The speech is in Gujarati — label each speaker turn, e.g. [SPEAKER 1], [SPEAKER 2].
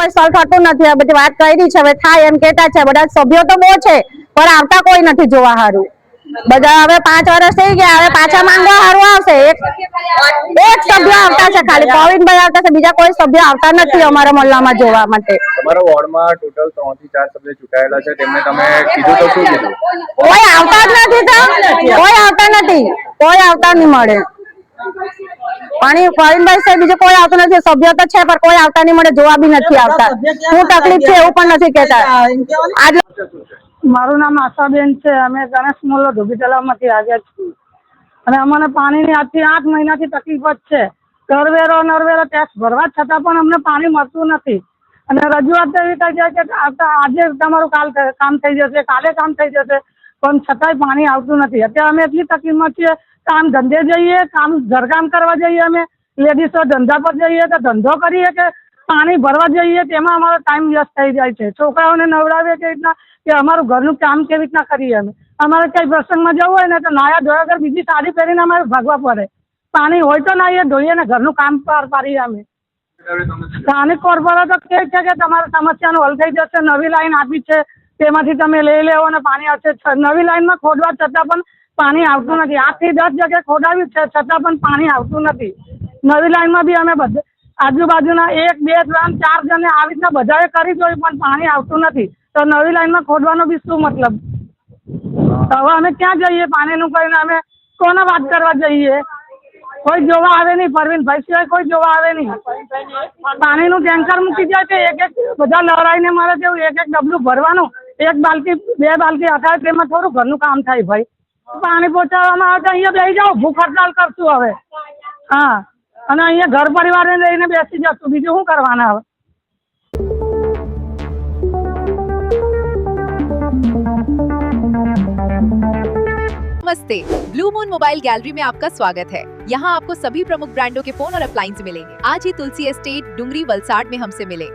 [SPEAKER 1] કોઈ સોલ્વ થતું નથી. બધી વાત કરી છે, હવે થાય એમ કેતા છે. બધા સભ્યો તો બહુ છે પણ આવતા કોઈ નથી જોવા હારું. બધા હવે 5 વર્ષ થઈ ગયા, હવે પાછા માંગવા હારું આવશે. એક સભ્ય આવતા છે, ખાલી પ્રવીણભાઈ આવતા છે, બીજા કોઈ સભ્ય આવતા નથી અમારા મોહલ્લામાં જોવા માટે.
[SPEAKER 2] તમારા વોર્ડમાં ટોટલ 3 થી 4 સભ્ય ચૂંટાયેલા છે, તેમને તમે કીધું તો શું કીધું?
[SPEAKER 1] કોઈ આવતા જ નથી. તો કોઈ આવતા નથી, કોઈ આવતા નહીં મળે. પ્રવીણભાઈ સાહેબ બીજું કોઈ આવતું નથી. સભ્ય તો છે પણ કોઈ આવતા નહીં મળે, જોવા બી નથી આવતા. શું તકલીફ છે એવું પણ નથી કેતા.
[SPEAKER 3] મારું નામ આશાબેન છે. અમે ગણેશ મોલ્લો ધોબી તલાવમાંથી આવ્યા છીએ અને અમને પાણીની આજથી 8 મહિનાથી તકલીફ જ છે. કરવેરો નરવેરો ટેક્સ ભરવા છતાં પણ અમને પાણી મળતું નથી. અને રજૂઆત એવી થઈ જાય કે આજે તમારું કામ થઈ જશે, કાલે કામ થઈ જશે, પણ છતાંય પાણી આવતું નથી. અત્યારે અમે એટલી તકલીફમાં છીએ. કામ ધંધે જઈએ, ઘરકામ કરવા જઈએ, અમે લેડીઝો ધંધા પર જઈએ તો ધંધો કરીએ કે પાણી ભરવા જઈએ, તેમાં અમારો ટાઈમ વ્યસ્ત થઈ જાય છે. છોકરાઓને નવડાવીએ કેવી રીતના કે અમારું ઘરનું કામ કેવી રીતના કરીએ. અમારે કઈ પ્રસંગમાં જવું હોય ને તો નાયા ધોયા વગર બીજી સાડી પહેરીને અમારે ભાગવા પડે. પાણી હોય તો નાહીએ ધોઈએ ને ઘરનું કામ પાર પાડીએ. અમે સ્થાનિક કોર્પોરેટર કહે છે કે તમારી સમસ્યાનો હલ થઈ જશે, નવી લાઈન આપી છે, તેમાંથી તમે લઈ લેવો અને પાણી આવશે. નવી લાઈનમાં ખોદવા છતાં પણ પાણી આવતું નથી. 8 થી 10 જગ્યાએ ખોદાવ્યું છે, છતાં પણ પાણી આવતું નથી. નવી લાઈનમાં બી અમે બધે આજુબાજુના 1, 2, 3, 4 જણને આવી રીતના બધાએ કરી જોયું પણ પાણી આવતું નથી. તો નવી લાઈનમાં ખોદવાનો બી શું મતલબ? હવે અમે ક્યાં જઈએ પાણીનું કહીને? અમે કોને વાત કરવા જઈએ? કોઈ જોવા આવે નહીં. પરવીનભાઈ સિવાય કોઈ જોવા આવે નહીં. પાણીનું ટેન્કર મૂકી જાય છે, એક બધા લડાઈને મારે જેવું એક ડબલું ભરવાનું, 1 બાલટી 2 બાલટી હટાવે, તેમાં થોડું ઘરનું કામ થાય. ભાઈ પાણી પહોંચાડવામાં આવે તો અહીંયા બેસી જાઓ, ભૂખ હડતાલ કરશું હવે. હા, અને અહીંયા ઘર પરિવારને લઈને બેસી જશું, બીજું શું કરવાના હવે?
[SPEAKER 4] नमस्ते, ब्लू मून मोबाइल गैलरी में आपका स्वागत है। यहाँ आपको सभी प्रमुख ब्रांडों के फोन और अप्लायंस मिलेंगे। आज ही तुलसी एस्टेट, डुंगरी, वलसाड में हमसे मिले।